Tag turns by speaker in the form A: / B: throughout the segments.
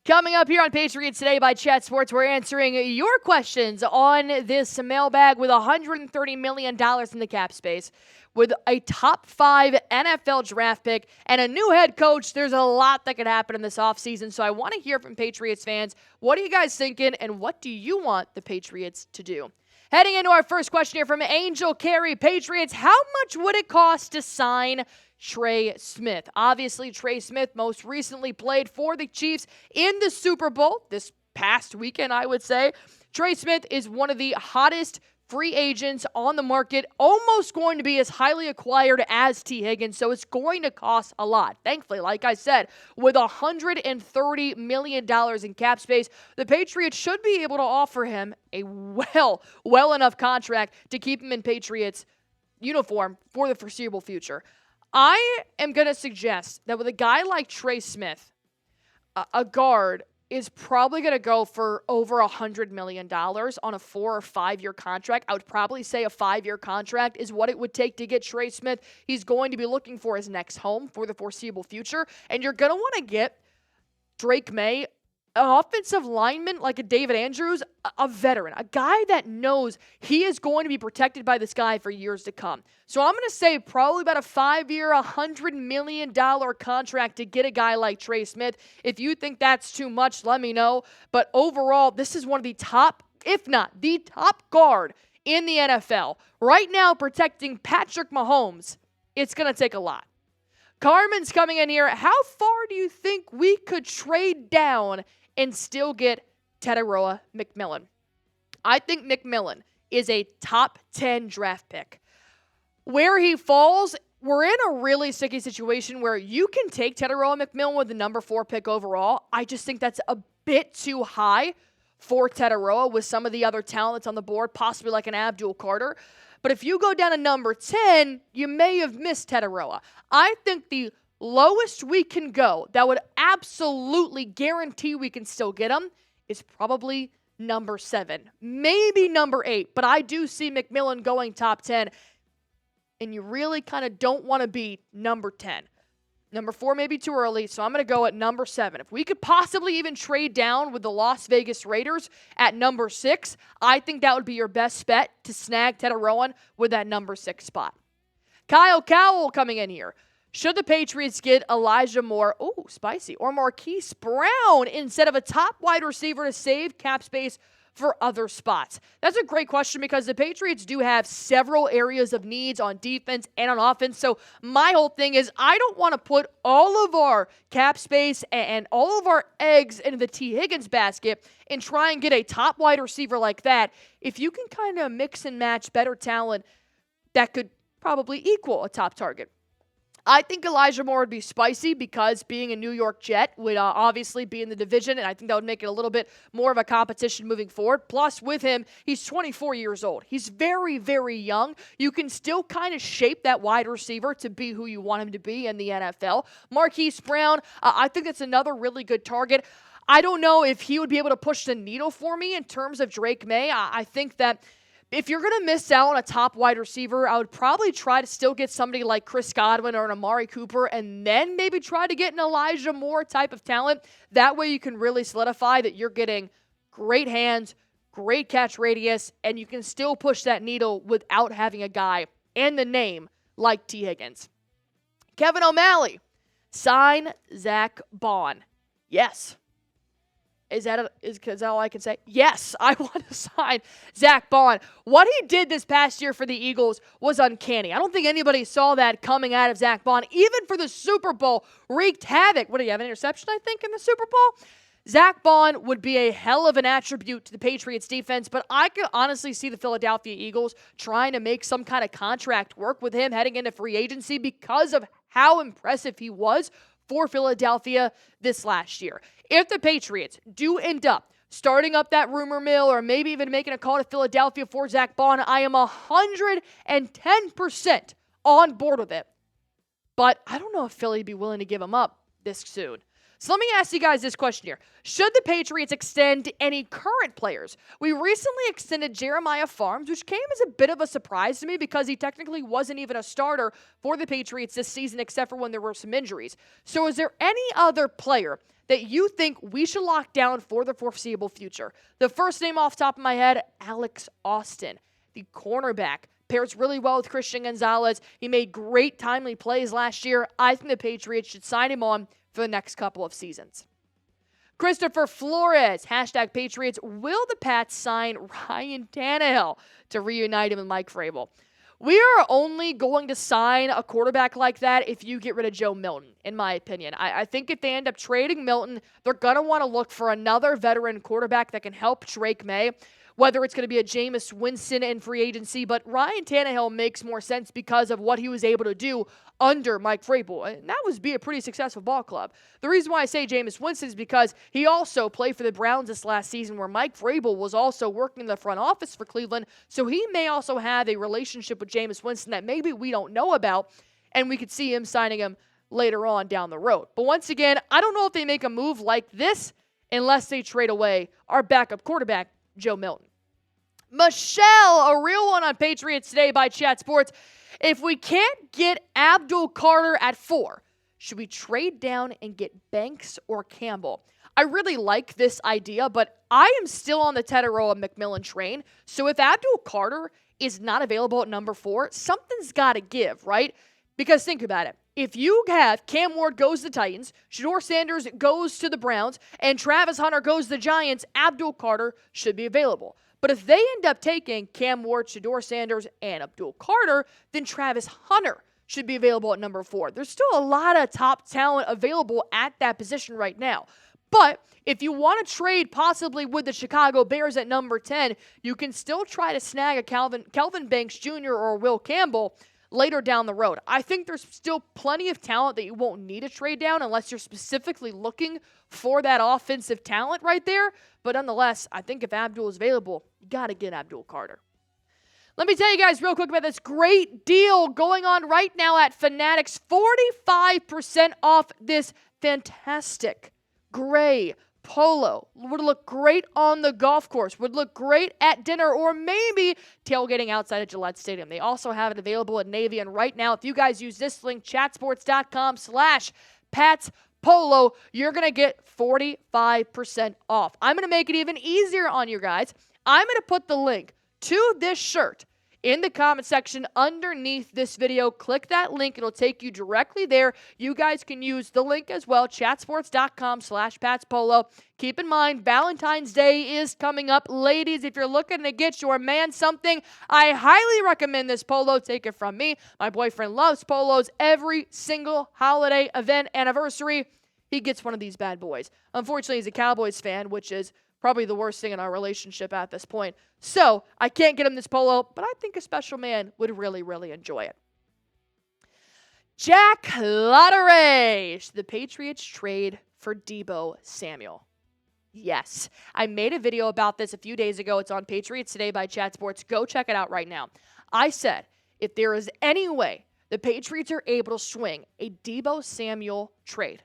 A: Coming up here on Patriots Today by Chat Sports, we're answering your questions on this mailbag with $130 million in the cap space, with a top 5 NFL draft pick and a new head coach. There's a lot that could happen in this offseason, so I want to hear from Patriots fans. What are you guys thinking, and what do you want the Patriots to do? Heading into our first question here from Angel Carey. Patriots, how much would it cost to sign Trey Smith? Obviously, Trey Smith most recently played for the Chiefs in the Super Bowl this past weekend, I would say. Trey Smith is one of the hottest free agents on the market, almost going to be as highly acquired as T. Higgins, so it's going to cost a lot. Thankfully, like I said, with $130 million in cap space, the Patriots should be able to offer him a well enough contract to keep him in Patriots uniform for the foreseeable future. I am going to suggest that with a guy like Trey Smith, a guard is probably going to go for over $100 million on a 4 or 5 year contract. I would probably say a 5-year contract is what it would take to get Trey Smith. He's going to be looking for his next home for the foreseeable future. And you're going to want to get Drake Maye, an offensive lineman like a David Andrews, a veteran, a guy that knows he is going to be protected by this guy for years to come. So I'm going to say probably about a 5-year, $100 million contract to get a guy like Trey Smith. If you think that's too much, let me know. But overall, this is one of the top, if not the top guard in the NFL. Right now, protecting Patrick Mahomes, it's going to take a lot. Carmen's coming in here. How far do you think we could trade down and still get Tetairoa McMillan? I think McMillan is a top 10 draft pick. Where he falls, we're in a really sticky situation where you can take Tetairoa McMillan with the number 4 pick overall. I just think that's a bit too high for Tetairoa with some of the other talents on the board, possibly like an Abdul Carter. But if you go down to number 10, you may have missed Tetairoa. I think the lowest we can go that would absolutely guarantee we can still get him is probably number 7, maybe number 8. But I do see McMillan going top 10, and you really kind of don't want to be number 10. Number 4 may be too early, so I'm going to go at number 7. If we could possibly even trade down with the Las Vegas Raiders at number 6, I think that would be your best bet to snag Tetairoa with that number 6 spot. Kyle Cowell coming in here. Should the Patriots get Elijah Moore, spicy, or Marquise Brown instead of a top wide receiver to save cap space for other spots? That's a great question because the Patriots do have several areas of needs on defense and on offense. So my whole thing is I don't want to put all of our cap space and all of our eggs into the T. Higgins basket and try and get a top wide receiver like that. If you can kind of mix and match better talent, that could probably equal a top target. I think Elijah Moore would be spicy because being a New York Jet would obviously be in the division, and I think that would make it a little bit more of a competition moving forward. Plus, with him, he's 24 years old. He's very, very young. You can still kind of shape that wide receiver to be who you want him to be in the NFL. Marquise Brown, I think that's another really good target. I don't know if he would be able to push the needle for me in terms of Drake Maye. I think that if you're going to miss out on a top wide receiver, I would probably try to still get somebody like Chris Godwin or an Amari Cooper and then maybe try to get an Elijah Moore type of talent. That way you can really solidify that you're getting great hands, great catch radius, and you can still push that needle without having a guy and the name like T. Higgins. Kevin O'Malley, sign Zach Baun. Yes. Is that all I can say? Yes, I want to sign Zach Baun. What he did this past year for the Eagles was uncanny. I don't think anybody saw that coming out of Zach Baun. Even for the Super Bowl, wreaked havoc. What, do you have an interception, I think, in the Super Bowl? Zach Baun would be a hell of an attribute to the Patriots defense, but I could honestly see the Philadelphia Eagles trying to make some kind of contract work with him heading into free agency because of how impressive he was for Philadelphia this last year. If the Patriots do end up starting up that rumor mill or maybe even making a call to Philadelphia for Zach Baun, I am 110% on board with it. But I don't know if Philly would be willing to give him up this soon. So let me ask you guys this question here. Should the Patriots extend any current players? We recently extended Jeremiah Farms, which came as a bit of a surprise to me because he technically wasn't even a starter for the Patriots this season except for when there were some injuries. So is there any other player that you think we should lock down for the foreseeable future? The first name off the top of my head, Alex Austin, the cornerback. Pairs really well with Christian Gonzalez. He made great timely plays last year. I think the Patriots should sign him on for the next couple of seasons. Christopher Flores, hashtag Patriots. Will the Pats sign Ryan Tannehill to reunite him with Mike Vrabel? We are only going to sign a quarterback like that if you get rid of Joe Milton, in my opinion. I think if they end up trading Milton, they're going to want to look for another veteran quarterback that can help Drake Maye, whether it's going to be a Jameis Winston in free agency. But Ryan Tannehill makes more sense because of what he was able to do under Mike Vrabel, and that was be a pretty successful ball club. The reason why I say Jameis Winston is because he also played for the Browns this last season where Mike Vrabel was also working in the front office for Cleveland, so he may also have a relationship with Jameis Winston that maybe we don't know about, and we could see him signing him later on down the road. But once again, I don't know if they make a move like this unless they trade away our backup quarterback, Joe Milton. Michelle, a real one on Patriots Today by Chat Sports. If we can't get Abdul Carter at 4, should we trade down and get Banks or Campbell? I really like this idea, but I am still on the Tetairoa McMillan train. So if Abdul Carter is not available at number 4, something's got to give, right? Because think about it. If you have Cam Ward goes to the Titans, Shedeur Sanders goes to the Browns, and Travis Hunter goes to the Giants, Abdul Carter should be available. But if they end up taking Cam Ward, Shedeur Sanders, and Abdul Carter, then Travis Hunter should be available at number 4. There's still a lot of top talent available at that position right now. But if you want to trade possibly with the Chicago Bears at number 10, you can still try to snag a Kelvin Banks Jr. or Will Campbell later down the road. I think there's still plenty of talent that you won't need to trade down unless you're specifically looking for that offensive talent right there. But nonetheless, I think if Abdul is available, you got to get Abdul Carter. Let me tell you guys real quick about this great deal going on right now at Fanatics. 45% off this fantastic gray polo. Would look great on the golf course. Would look great at dinner or maybe tailgating outside of Gillette Stadium. They also have it available in navy. And right now, if you guys use this link, chatsports.com/PatsPolo, you're going to get 45% off. I'm going to make it even easier on you guys. I'm going to put the link to this shirt in the comment section underneath this video. Click that link. It'll take you directly there. You guys can use the link as well, chatsports.com/PatsPolo. Keep in mind, Valentine's Day is coming up. Ladies, if you're looking to get your man something, I highly recommend this polo. Take it from me. My boyfriend loves polos. Every single holiday, event, anniversary, he gets one of these bad boys. Unfortunately, he's a Cowboys fan, which is probably the worst thing in our relationship at this point. So I can't get him this polo, but I think a special man would really, really enjoy it. Jack Lottery. Should the Patriots trade for Deebo Samuel? Yes. I made a video about this a few days ago. It's on Patriots Today by Chat Sports. Go check it out right now. I said, if there is any way the Patriots are able to swing a Deebo Samuel trade,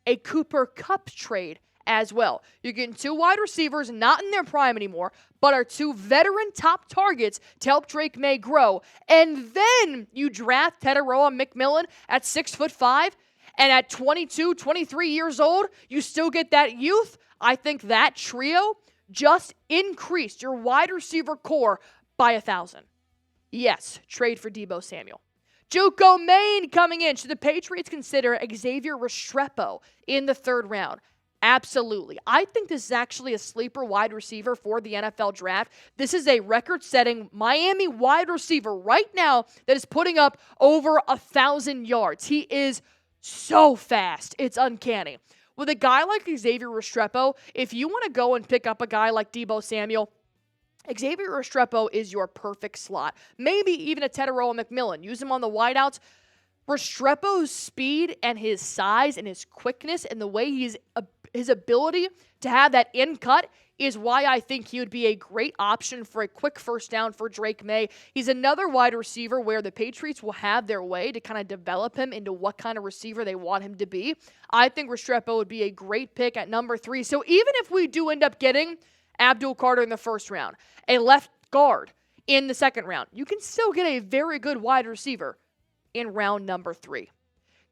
A: a Cooper Kupp trade as well. You're getting 2 wide receivers, not in their prime anymore, but are 2 veteran top targets to help Drake Maye grow. And then you draft Tetairoa McMillan at 6'5", and at 22, 23 years old, you still get that youth. I think that trio just increased your wide receiver core by 1,000. Yes, trade for Deebo Samuel. Juco Maine coming in. Should the Patriots consider Xavier Restrepo in the 3rd round? Absolutely. I think this is actually a sleeper wide receiver for the NFL draft. This is a record-setting Miami wide receiver right now that is putting up over 1,000 yards. He is so fast. It's uncanny. With a guy like Xavier Restrepo, if you want to go and pick up a guy like Deebo Samuel, Xavier Restrepo is your perfect slot. Maybe even a Tetairoa McMillan. Use him on the wideouts. Restrepo's speed and his size and his quickness and the way he's his ability to have that in cut is why I think he would be a great option for a quick first down for Drake Maye. He's another wide receiver where the Patriots will have their way to kind of develop him into what kind of receiver they want him to be. I think Restrepo would be a great pick at number 3. So even if we do end up getting Abdul Carter in the first round, a left guard in the second round, you can still get a very good wide receiver in round number 3.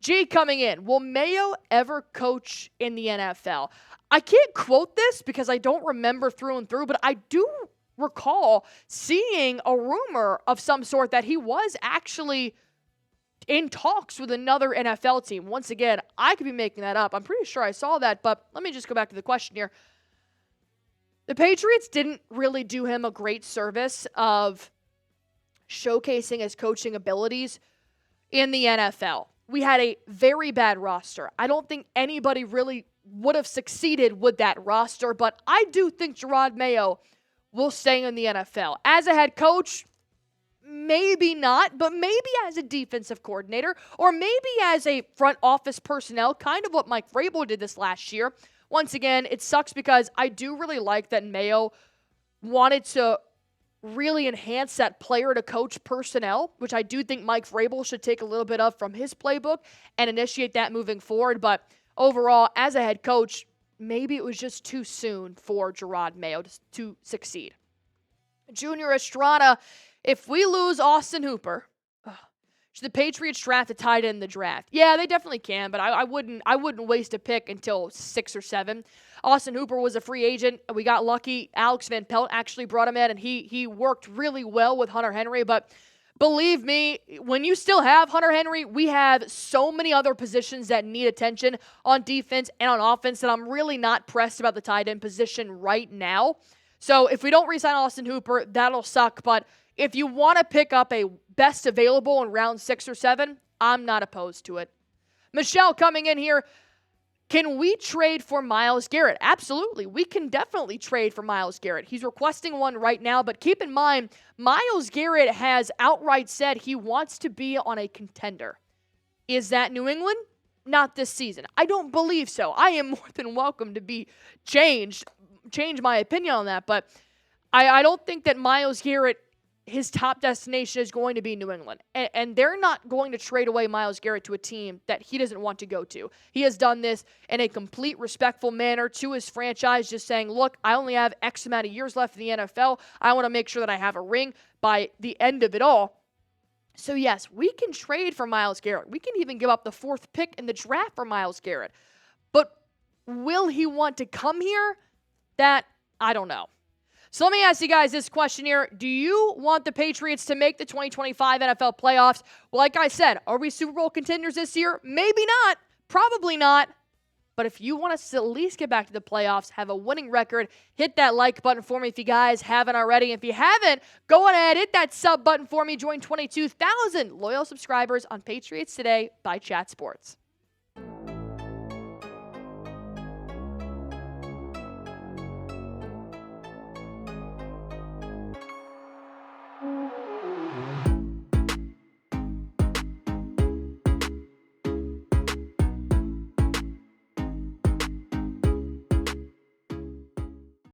A: G coming in. Will Mayo ever coach in the NFL? I can't quote this because I don't remember through and through, but I do recall seeing a rumor of some sort that he was actually in talks with another NFL team. Once again, I could be making that up. I'm pretty sure I saw that, but let me just go back to the question here. The Patriots didn't really do him a great service of showcasing his coaching abilities in the NFL. We had a very bad roster. I don't think anybody really would have succeeded with that roster, but I do think Jerod Mayo will stay in the NFL. As a head coach, maybe not, but maybe as a defensive coordinator or maybe as a front office personnel, kind of what Mike Vrabel did this last year. Once again, it sucks because I do really like that Mayo wanted to really enhance that player-to-coach personnel, which I do think Mike Vrabel should take a little bit of from his playbook and initiate that moving forward. But overall, as a head coach, maybe it was just too soon for Jerod Mayo to succeed. Junior Estrada, if we lose Austin Hooper, should the Patriots draft a tight end in the draft? Yeah, they definitely can, but I wouldn't waste a pick until 6 or 7. Austin Hooper was a free agent. We got lucky. Alex Van Pelt actually brought him in, and he worked really well with Hunter Henry. But believe me, when you still have Hunter Henry, we have so many other positions that need attention on defense and on offense that I'm really not pressed about the tight end position right now. So if we don't re-sign Austin Hooper, that'll suck. But if you want to pick up a best available in round 6 or 7, I'm not opposed to it. Michelle coming in here. Can we trade for Myles Garrett? Absolutely. We can definitely trade for Myles Garrett. He's requesting one right now, but keep in mind, Myles Garrett has outright said he wants to be on a contender. Is that New England? Not this season. I don't believe so. I am more than welcome to be change my opinion on that, but I don't think that Myles Garrett, his top destination is going to be New England. And they're not going to trade away Myles Garrett to a team that he doesn't want to go to. He has done this in a complete respectful manner to his franchise, just saying, look, I only have X amount of years left in the NFL. I want to make sure that I have a ring by the end of it all. So yes, we can trade for Myles Garrett. We can even give up the 4th pick in the draft for Myles Garrett. But will he want to come here? That, I don't know. So let me ask you guys this question here. Do you want the Patriots to make the 2025 NFL playoffs? Well, like I said, are we Super Bowl contenders this year? Maybe not. Probably not. But if you want us to at least get back to the playoffs, have a winning record, hit that like button for me if you guys haven't already. If you haven't, go ahead, hit that sub button for me. Join 22,000 loyal subscribers on Patriots Today by Chat Sports.